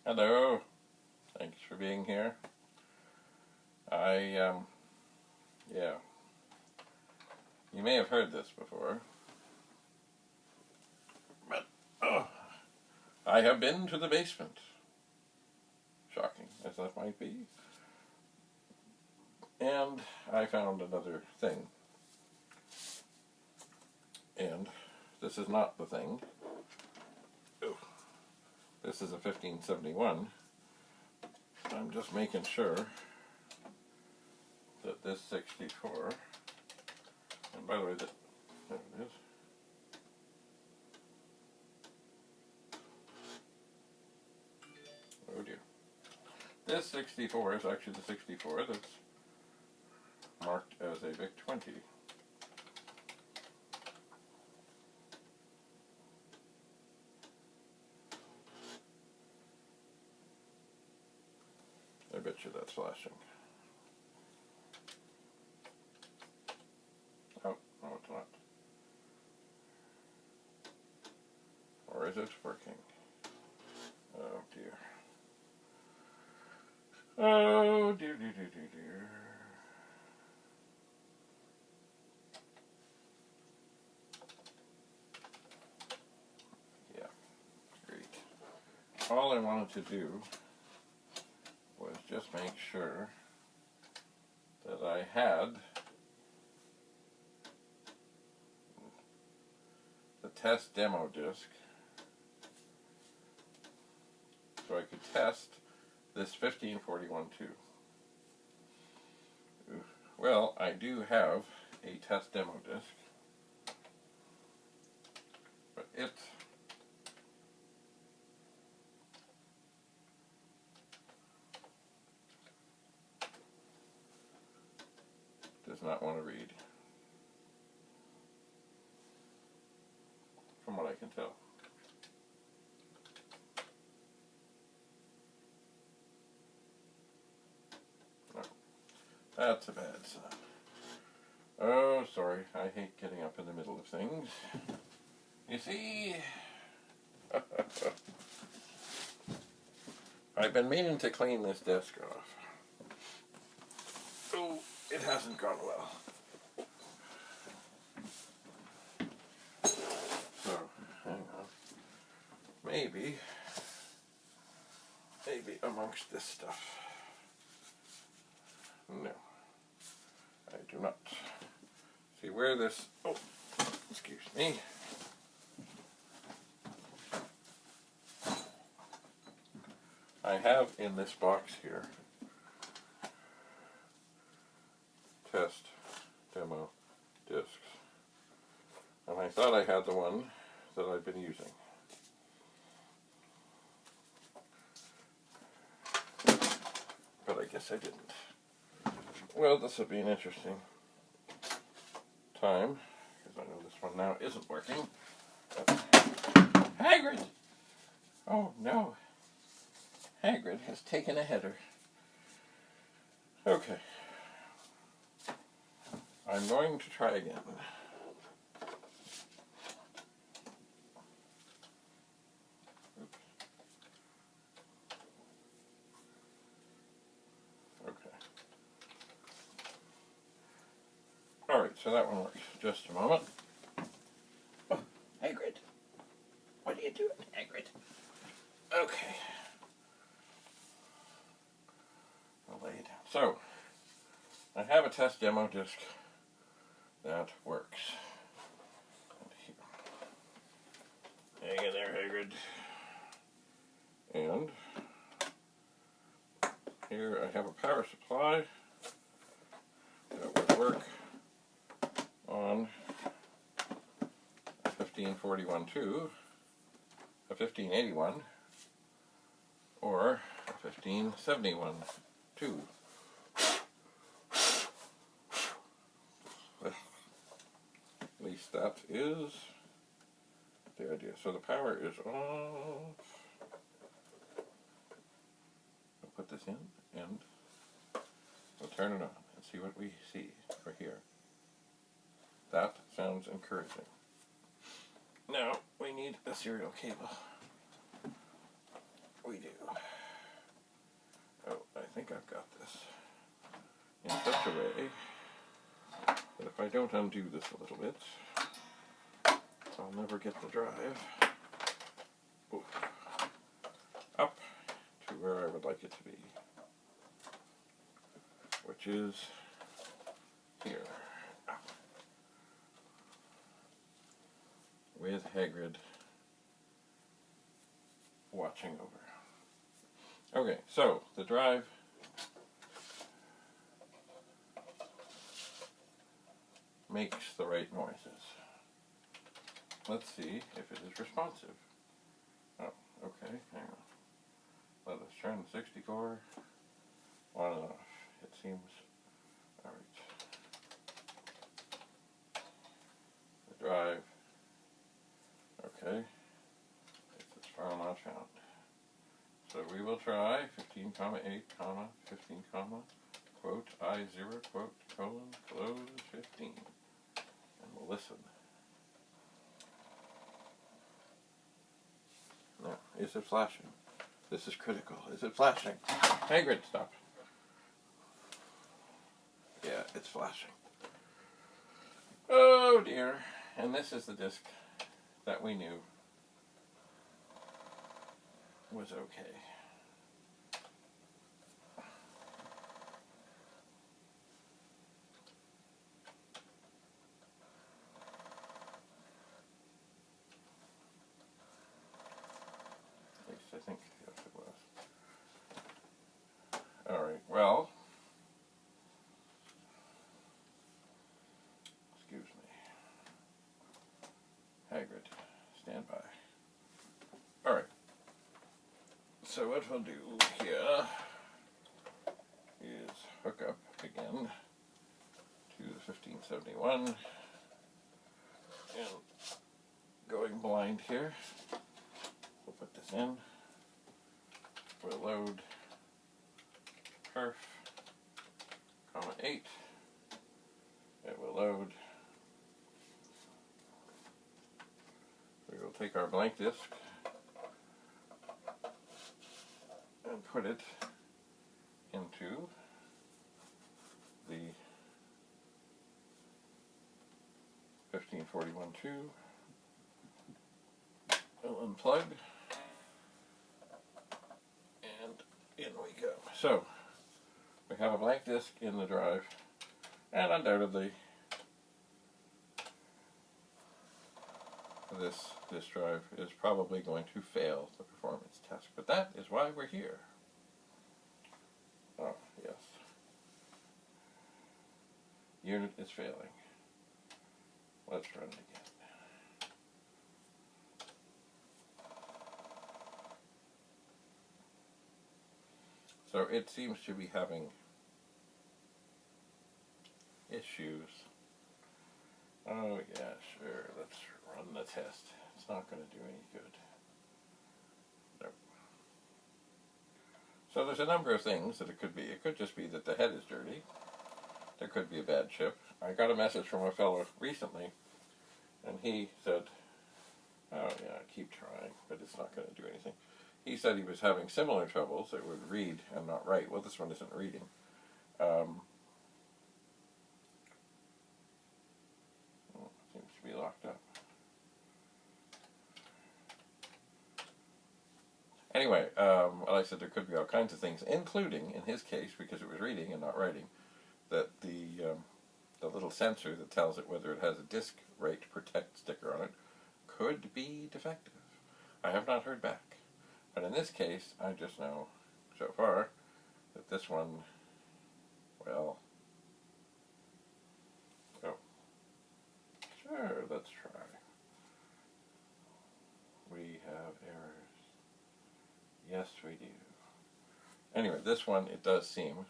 Hello, thanks for being here. Yeah, you may have heard this before, but I have been to the basement. Shocking as that might be. And I found another thing. And this is not the thing. Oh, this is a 1571. I'm just making sure that this 64, and by the way, there it is. Oh dear. This 64 is actually the 64 that's marked as a Vic-20. I bet you that's flashing. Oh, no it's not. Or is it working? Oh dear. Oh dear, dear, dear, dear, dear. Yeah, great. All I wanted to do was just make sure that I had the test demo disc so I could test this 1541 too. Well, I do have a test demo disc, but it does not want to read, from what I can tell. No, that's a bad sign. Oh, sorry, I hate getting up in the middle of things. You see, I've been meaning to clean this desk off. Oh, it hasn't gone well. So, hang on. Maybe amongst this stuff. No, I do not. See where this, oh, excuse me. I have in this box here test demo discs, and I thought I had the one that I've been using. But I guess I didn't. Well, this will be an interesting time, because I know this one now isn't working. Hagrid! Oh no. Hagrid has taken a header. Okay. I'm going to try again. Oops. Okay. Alright, so that one works. Just a moment. Oh, Hagrid. What are you doing, Hagrid? Okay. I'll lay it down. So, I have a test demo disc that works. And hang in there, Hagrid. And here I have a power supply that would work on a 1541 too, a 1581, or a 1571 too. At least that is the idea. So the power is off. We'll put this in and we'll turn it on and see what we see over here. That sounds encouraging. Now we need a serial cable. We do. I've got this in such a way that if I don't undo this a little bit, I'll never get the drive up to where I would like it to be, which is here, with Hagrid watching over. Okay, so the drive makes the right noises. Let's see if it is responsive. Oh, okay, hang on. Let us turn the 64 on and off. It seems alright. The drive, okay, it's as far not found. So we will try 15, 8, 15, quote, I0, quote, colon, close 15. And we'll listen. Now, is it flashing? This is critical. Is it flashing? Hagrid, stop. Yeah, it's flashing. Oh dear. And this is the disc that we knew was okay. At least I think, yes it was. Alright, well, excuse me. Hagrid, stand by. Alright. So what we'll do here is hook up again to the 1571 and going blind here. We'll put this in. We'll load perf, 8. It will load. We will take our blank disk and put it into the 1541-2. We'll unplug, and in we go. So, we have a blank disk in the drive, and undoubtedly this drive is probably going to fail the performance test, but that is why we're here. Oh, yes. Unit is failing. Let's run it again. So it seems to be having issues. Oh yeah, sure, let's run the test. It's not going to do any good. Nope. So there's a number of things that it could be. It could just be that the head is dirty. There could be a bad chip. I got a message from a fellow recently, and he said, oh yeah, keep trying, but it's not going to do anything. He said he was having similar troubles. It would read and not write. Well, this one isn't reading. Seems to be locked up. Anyway, well, I said there could be all kinds of things, including, in his case, because it was reading and not writing, that the little sensor that tells it whether it has a disk write protect sticker on it could be defective. I have not heard back. But in this case, I just know, so far, that this one, well, oh, sure, let's try. We have errors. Yes, we do. Anyway, this one, it does seem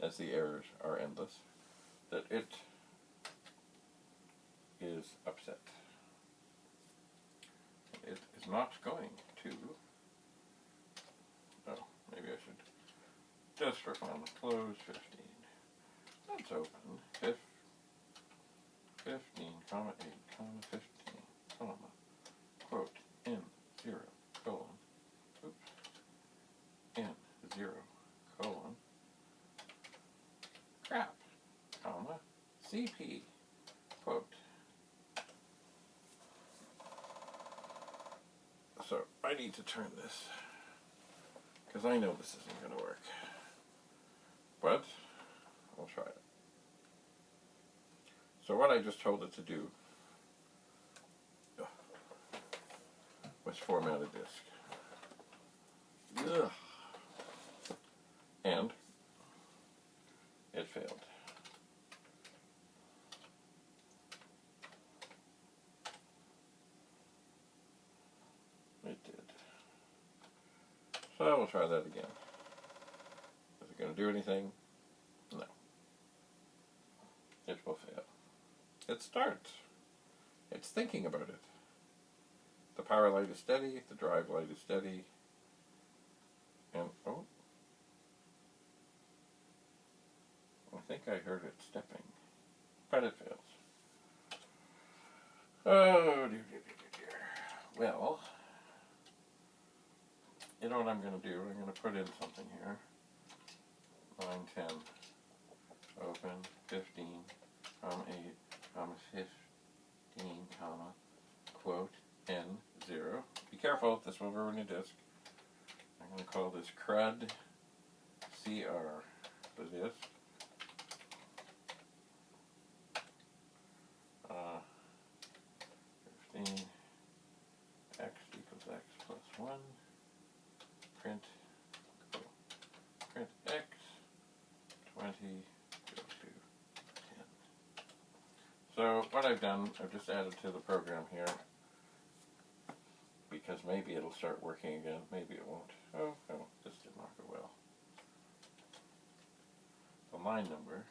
as the errors are endless, that it is upset. It is not going to, oh, maybe I should, just for fun, close 15. Let's open 15, 8, 15, quote, in 0, colon, quote. So I need to turn this, because I know this isn't going to work. But I'll try it. So what I just told it to do was format a disk. Ugh. And it failed. It did. So we'll try that again. Is it going to do anything? No. It will fail. It starts. It's thinking about it. The power light is steady, the drive light is steady, and oh, I think I heard it stepping, but it fails. Oh, dear. Well, you know what I'm going to do? I'm going to put in something here. Line 10, open, 15, 8, 15, comma, quote, N0. Be careful, this will ruin your disk. I'm going to call this CRUD CR, the disk. 15, x equals x plus 1, print x, 20, go to 10. So what I've done, I've just added to the program here, because maybe it'll start working again, maybe it won't. Oh, no, this did not go well. The line number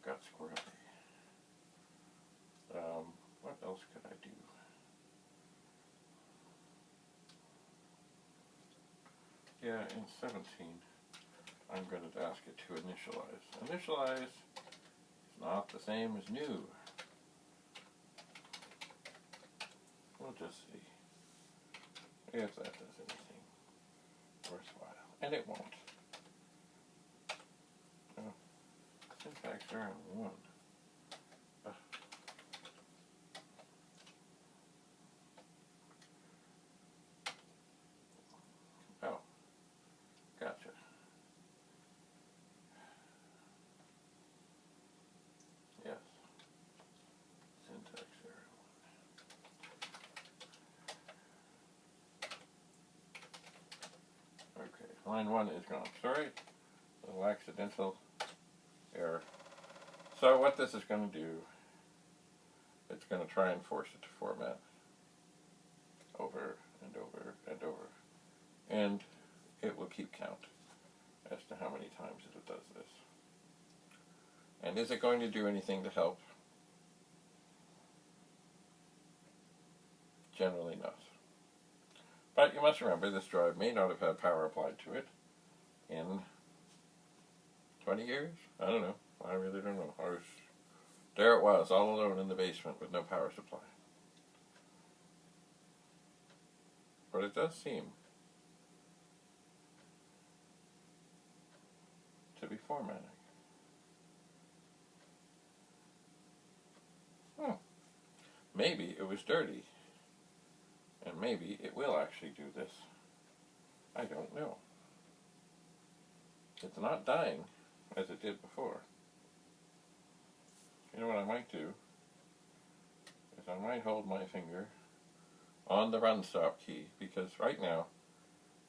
got squirrely. What else could I do? Yeah, in 17, I'm going to ask it to initialize. Initialize is not the same as new. We'll just see if that does anything worthwhile. And it won't. Oh, syntax error 1. Oh, gotcha. Yes. Syntax error 1. Okay, line 1 is gone. Sorry, a little accidental error. So what this is going to do, it's going to try and force it to format over and over and over. And it will keep count as to how many times it does this. And is it going to do anything to help? Generally not. But you must remember, this drive may not have had power applied to it in 20 years? I don't know. I really don't know. There it was, all alone in the basement with no power supply. But it does seem to be formatting. Maybe it was dirty. And maybe it will actually do this. I don't know. It's not dying as it did before. You know what I might do? Is I might hold my finger on the run stop key, because right now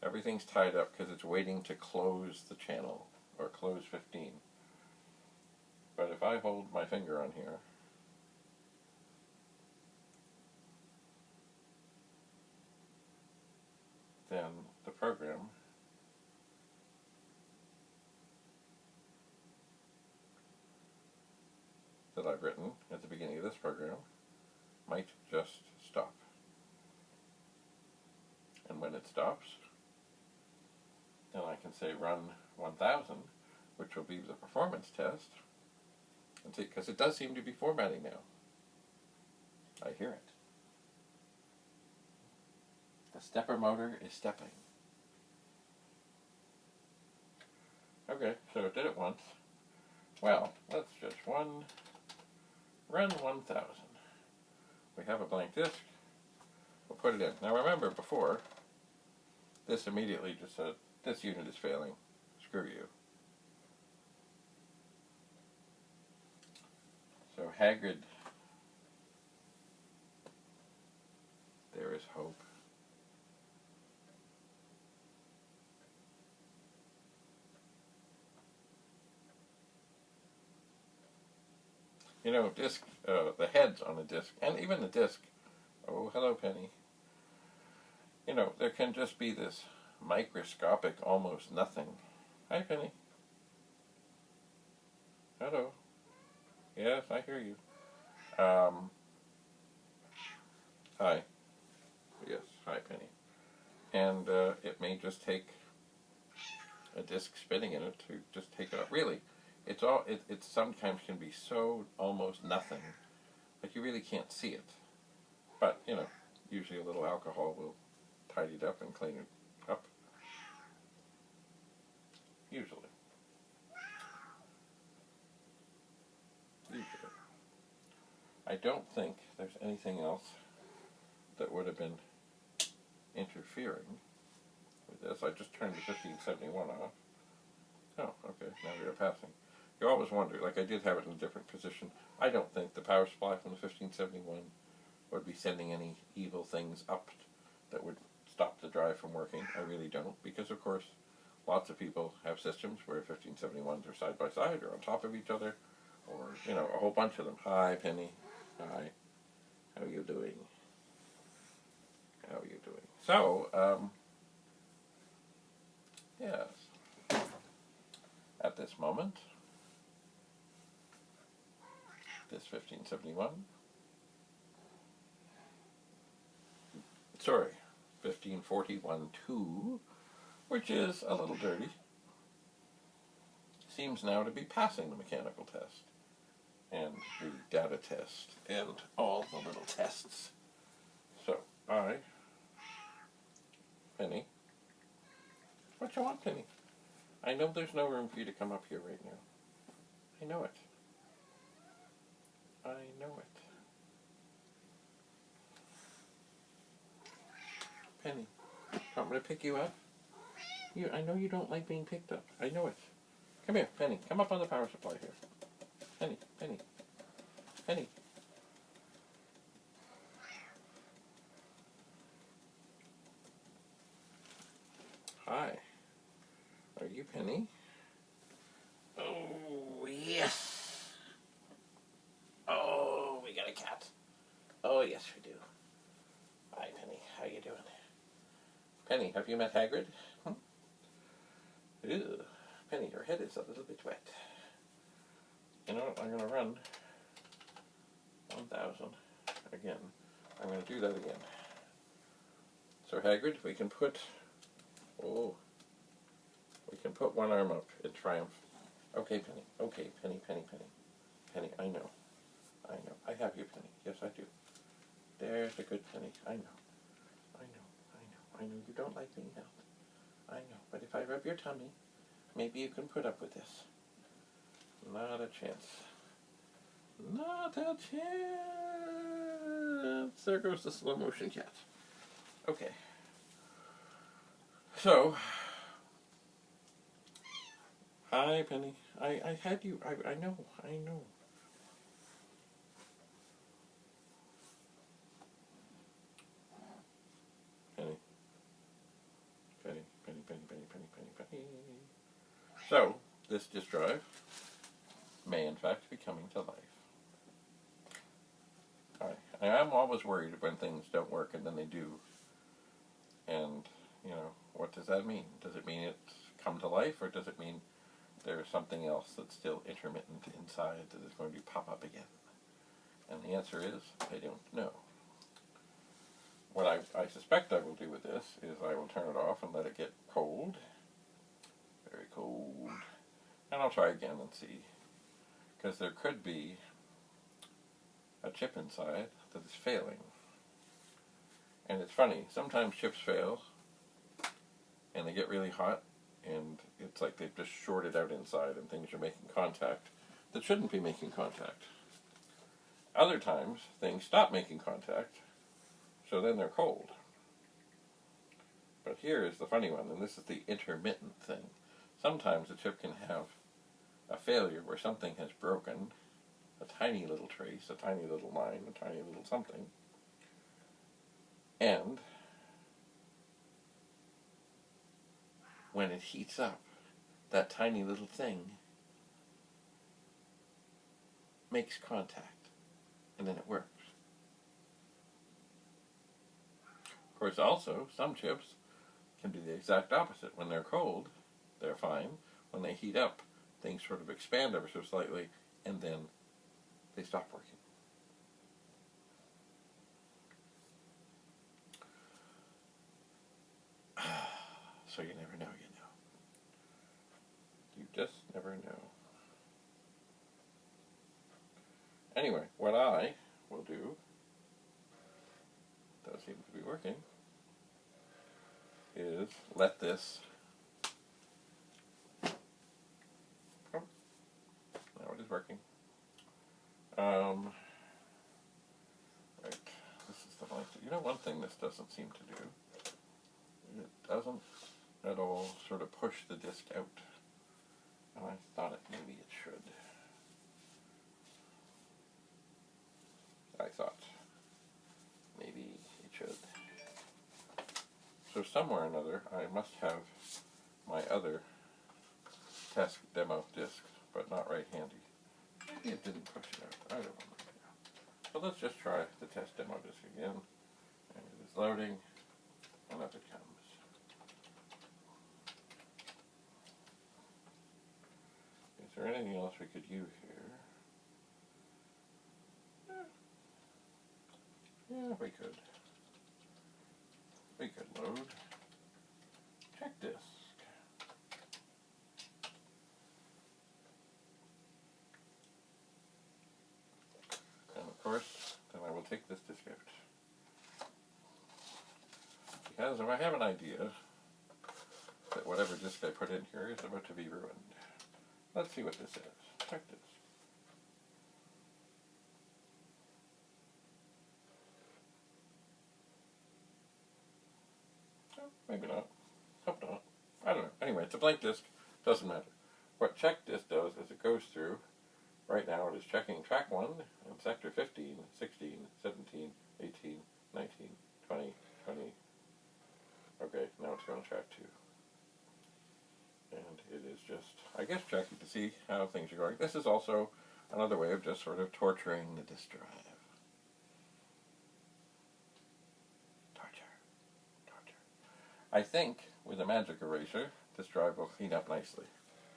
everything's tied up because it's waiting to close the channel, or close 15. But if I hold my finger on here, then the program that I've written at the beginning of this program might just stop. And when it stops, then I can say run 1000, which will be the performance test, and see, because it does seem to be formatting now. I hear it. The stepper motor is stepping. Okay, so it did it once. Well, let's just run Run 1000. We have a blank disk. We'll put it in. Now remember before, this immediately just said, this unit is failing. Screw you. So Hagrid, there is hope. You know, disk, the heads on a disk, and even the disk, oh, hello, Penny. You know, there can just be this microscopic almost nothing. Hi, Penny. Hello. Yes, I hear you. Hi. Yes, hi, Penny. And it may just take a disk spinning in it to just take it up. Really, it sometimes can be so almost nothing, like you really can't see it. But, you know, usually a little alcohol will tidy it up and clean it up. Usually. I don't think there's anything else that would have been interfering with this. I just turned the 1571 off. Oh, okay, now we are passing. You always wonder, like I did have it in a different position. I don't think the power supply from the 1571 would be sending any evil things up that would stop the drive from working. I really don't, because of course lots of people have systems where 1571s are side by side or on top of each other, or, you know, a whole bunch of them. Hi, Penny. Hi. How are you doing? How are you doing? So, yes. At this moment, this 1571, sorry, 1541-2, which is a little dirty, seems now to be passing the mechanical test and the data test and all the little tests. So, Penny, what you want, Penny? I know there's no room for you to come up here right now. I know it. I know it. Penny, want me to pick you up? I know you don't like being picked up. I know it. Come here, Penny. Come up on the power supply here. Penny, Penny, Penny. Hi. Are you Penny? Oh, yes. Oh, we got a cat. Oh, yes, we do. Hi, Penny. How you doing? Penny, have you met Hagrid? Ew. Penny, your head is a little bit wet. You know what? I'm going to run 1000 again. I'm going to do that again. So Hagrid, we can put one arm up in triumph. Okay, Penny. Okay, Penny, Penny, Penny. Penny, I know. I know. I have you, Penny. Yes, I do. There's a good Penny. I know. I know. I know. I know you don't like being held. I know. But if I rub your tummy, maybe you can put up with this. Not a chance. Not a chance. There goes the slow motion cat. Okay. So, hi, Penny. I had you. I know. I know. Penny. Penny, Penny, Penny, Penny, Penny, Penny, Penny. So, this disk drive may in fact be coming to life. I'm always worried when things don't work and then they do. And, you know, what does that mean? Does it mean it's come to life, or does it mean there's something else that's still intermittent inside that is going to pop up again? And the answer is, I don't know. What I suspect I will do with this is I will turn it off and let it get cold. Very cold. And I'll try again and see. Because there could be a chip inside that is failing. And it's funny, sometimes chips fail and they get really hot and it's like they've just shorted out inside and things are making contact that shouldn't be making contact. Other times, things stop making contact, so then they're cold. But here is the funny one, and this is the intermittent thing. Sometimes a chip can have a failure where something has broken, a tiny little trace, a tiny little line, a tiny little something, and when it heats up, that tiny little thing makes contact, and then it works. Of course, also, some chips can be the exact opposite. When they're cold, they're fine. When they heat up, things sort of expand ever so slightly, and then they stop working. So you never know, you know. You just never know. Anyway, what I will do, does seem to be working, is let this, oh, now it is working. Right, this is the blank. You know, one thing this doesn't seem to do, it doesn't at all sort of push the disc out. And I thought maybe it should. I thought maybe it should. So somewhere or another, I must have my other test demo disc, but not right handy. Maybe it didn't push it out. I don't know. So let's just try the test demo disc again. And it is loading, and up it comes. Is there anything else we could use here? Yeah, we could. We could load check disk. And of course, then I will take this disk out. Because if I have an idea that whatever disk I put in here is about to be ruined. Let's see what this is. Check this. Oh, maybe not. Hope not. I don't know. Anyway, it's a blank disk. Doesn't matter. What check disk does is it goes through. Right now it is checking track 1 and sector 15, 16, 17, 18, 19, 20, 20. Okay, now it's going to track 2. And it is just, I guess, checking to see how things are going. This is also another way of just sort of torturing the disk drive. Torture. Torture. I think with a magic eraser, this drive will clean up nicely.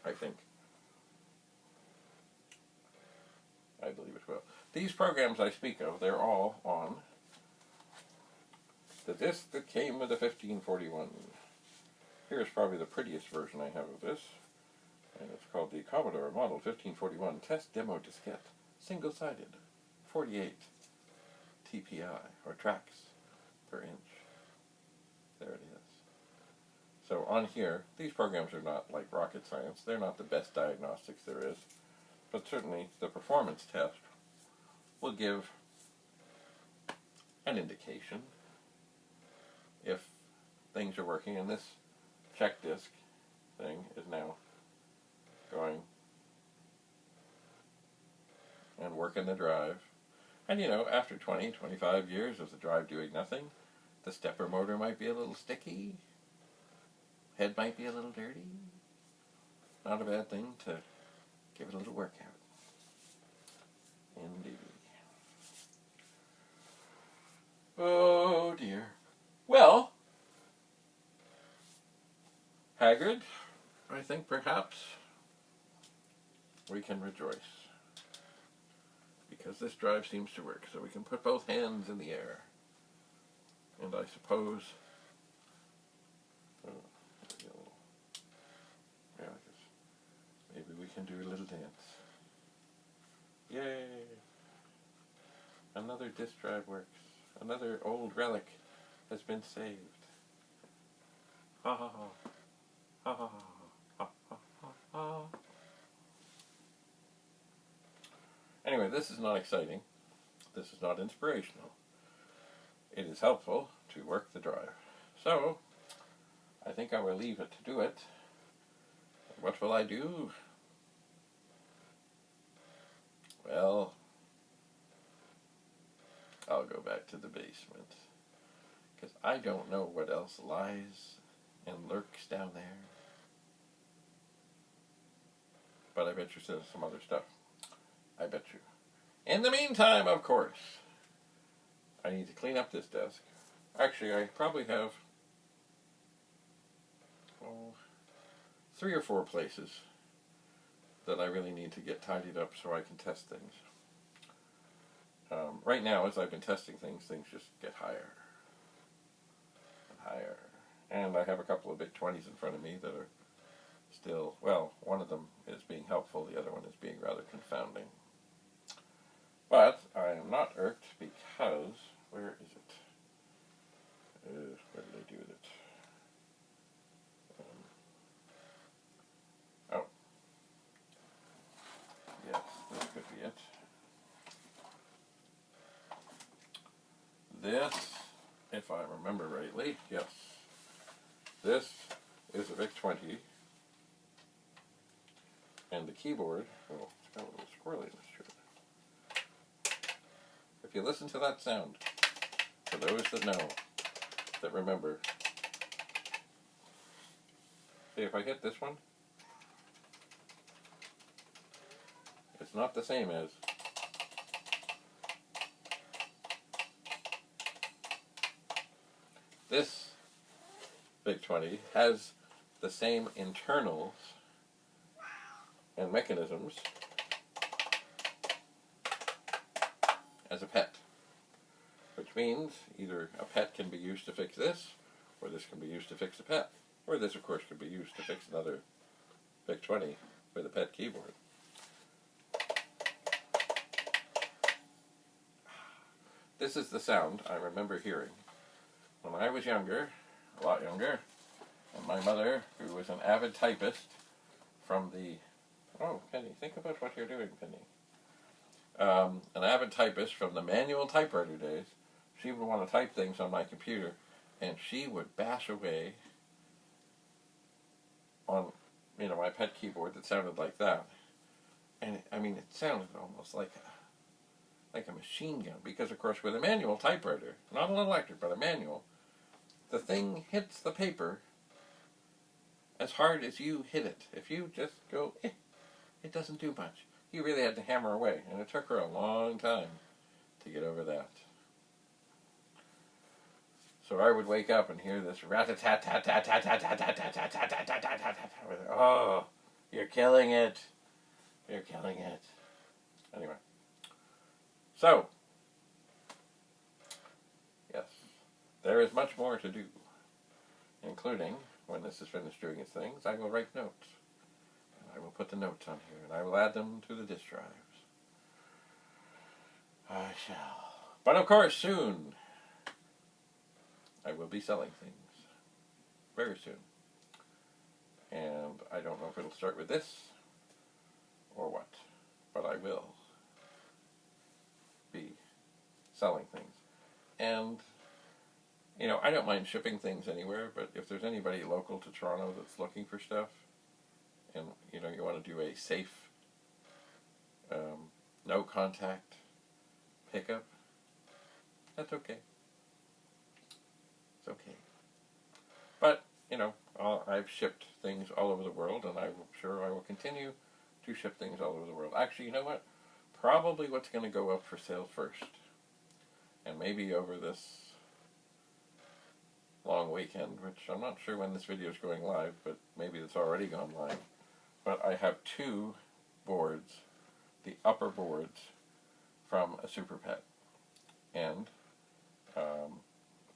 I think. I believe it will. These programs I speak of, they're all on the disk that came with the 1541. Here's probably the prettiest version I have of this, and it's called the Commodore Model 1541 Test Demo Diskette, single-sided, 48 TPI, or tracks per inch. There it is. So on here, these programs are not like rocket science. They're not the best diagnostics there is, but certainly the performance test will give an indication if things are working, and this check disk thing is now going and working the drive. And you know, after 20, 25 years of the drive doing nothing, the stepper motor might be a little sticky, head might be a little dirty. Not a bad thing to give it a little workout. Indeed. Oh dear. Well, Haggard, I think perhaps we can rejoice. Because this drive seems to work, so we can put both hands in the air. And I suppose, maybe we can do a little dance. Yay! Another disk drive works. Another old relic has been saved. Ha ha ha. Ha ha ha ha ha ha. Anyway, this is not exciting. This is not inspirational. It is helpful to work the drive. So, I think I will leave it to do it. What will I do? Well, I'll go back to the basement, because I don't know what else lies and lurks down there. But I bet you there's some other stuff. I bet you. In the meantime, of course, I need to clean up this desk. Actually, I probably have 3 or 4 places that I really need to get tidied up so I can test things. Right now, as I've been testing things, things just get higher and higher. And I have a couple of Vic-20s in front of me that are still, well, one of them is being helpful, the other one is being rather confounding. But I am not irked because, where is it? Where did I do with it? Oh. Yes, this could be it. This, if I remember rightly, yes. This is a Vic-20. And the keyboard, oh, it's got a little squirrely in this shirt. If you listen to that sound, for those that know, that remember, see if I hit this one, it's not the same as this Vic-20 has the same internals and mechanisms as a PET, which means either a PET can be used to fix this, or this can be used to fix a PET, or this of course could be used to fix another Vic-20 with a PET keyboard. This is the sound I remember hearing when I was younger, a lot younger, and my mother, who was an avid typist from the, oh, Penny, think about what you're doing, Penny. An avid typist from the manual typewriter days, she would want to type things on my computer, and she would bash away on, you know, my PET keyboard that sounded like that. And, I mean, it sounded almost like a machine gun, because, of course, with a manual typewriter, not an electric, but a manual, the thing hits the paper as hard as you hit it. If you just go, it doesn't do much. You really had to hammer away, and it took her a long time to get over that. So I would wake up and hear this rat-a-tat-tat-tat-tat-tat-tat-tat-tat-tat-tat-tat-tat. Oh, you're killing it. You're killing it. Anyway. So, yes, there is much more to do, including, when this is finished doing its things, I will write notes. And I will put the notes on here, and I will add them to the disk drives. I shall. But of course, soon, I will be selling things. Very soon. And I don't know if it'll start with this, or what, but I will be selling things. And, you know, I don't mind shipping things anywhere, but if there's anybody local to Toronto that's looking for stuff, and, you know, you want to do a safe, no contact pickup, that's okay. It's okay. But, you know, I've shipped things all over the world, and I'm sure I will continue to ship things all over the world. Actually, you know what? Probably what's going to go up for sale first, and maybe over this long weekend, which I'm not sure when this video is going live, but maybe it's already gone live. But I have 2 boards, the upper boards, from a Super Pet. And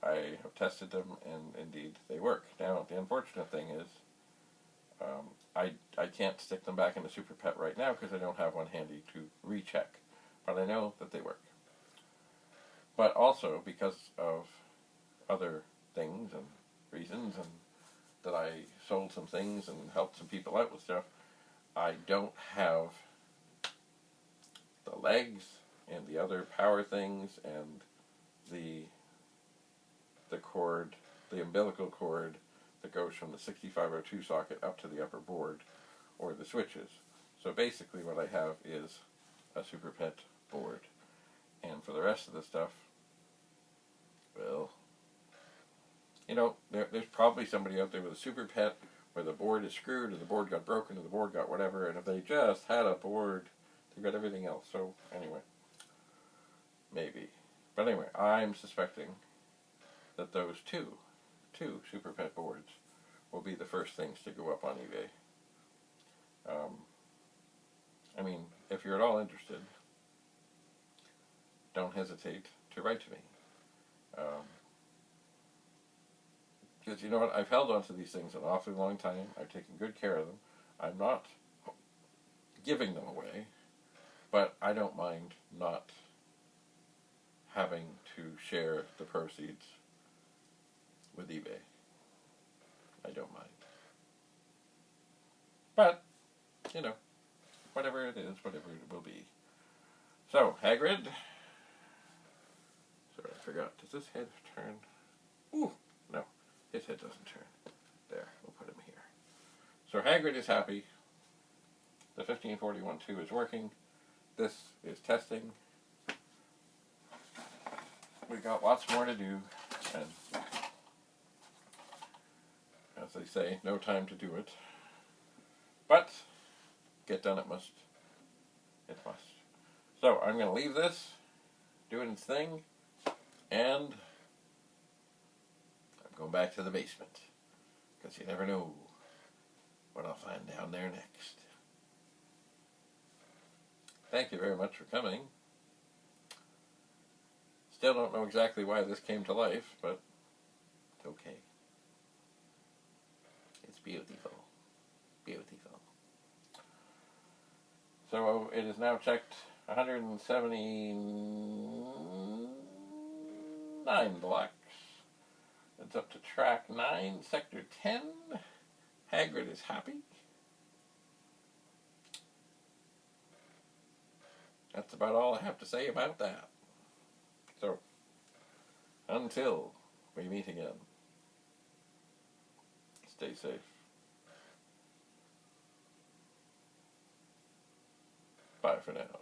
I have tested them, and indeed they work. Now, the unfortunate thing is, I can't stick them back in the Super Pet right now because I don't have one handy to recheck. But I know that they work. But also, because of other things and reasons, and that I sold some things and helped some people out with stuff, I don't have the legs and the other power things, and the cord, the umbilical cord that goes from the 6502 socket up to the upper board, or the switches. So basically what I have is a Super Pet board. And for the rest of the stuff, well, you know, there's probably somebody out there with a Super Pet where the board is screwed, or the board got broken, or the board got whatever, and if they just had a board, they've got everything else. So anyway, maybe. But anyway, I'm suspecting that those two Super Pet boards will be the first things to go up on eBay. I mean, if you're at all interested, don't hesitate to write to me. Because you know what, I've held on to these things an awfully long time. I've taken good care of them. I'm not giving them away, but I don't mind not having to share the proceeds with eBay. I don't mind. But, you know, whatever it is, whatever it will be. So, Hagrid. Sorry, I forgot. Does this head turn? Ooh, no. His head doesn't turn. There, we'll put him here. So Hagrid is happy. The 1541-2 is working. This is testing. We got lots more to do, and as they say, no time to do it. But get done it must. It must. So I'm going to leave this, do its thing, and I'm going back to the basement, because you never know what I'll find down there next. Thank you very much for coming. Still don't know exactly why this came to life, but it's okay. It's beautiful. Beautiful. So it is now checked 179 blocks. It's up to track 9, sector 10. Hagrid is happy. That's about all I have to say about that. So, until we meet again, stay safe. Bye for now.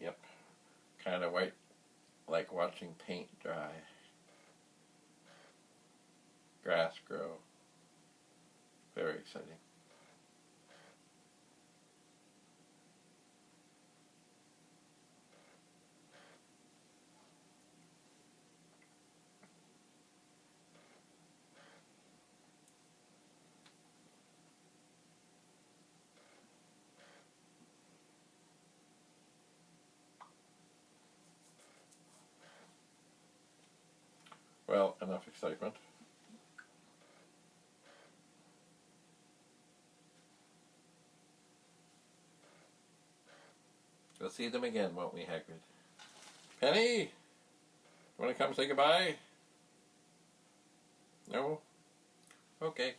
Yep, kind of white, like watching paint dry, grass grow. Very exciting. Well, enough excitement. We'll see them again, won't we, Hagrid? Penny? You want to come say goodbye? No? Okay.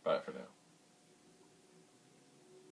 Bye for now.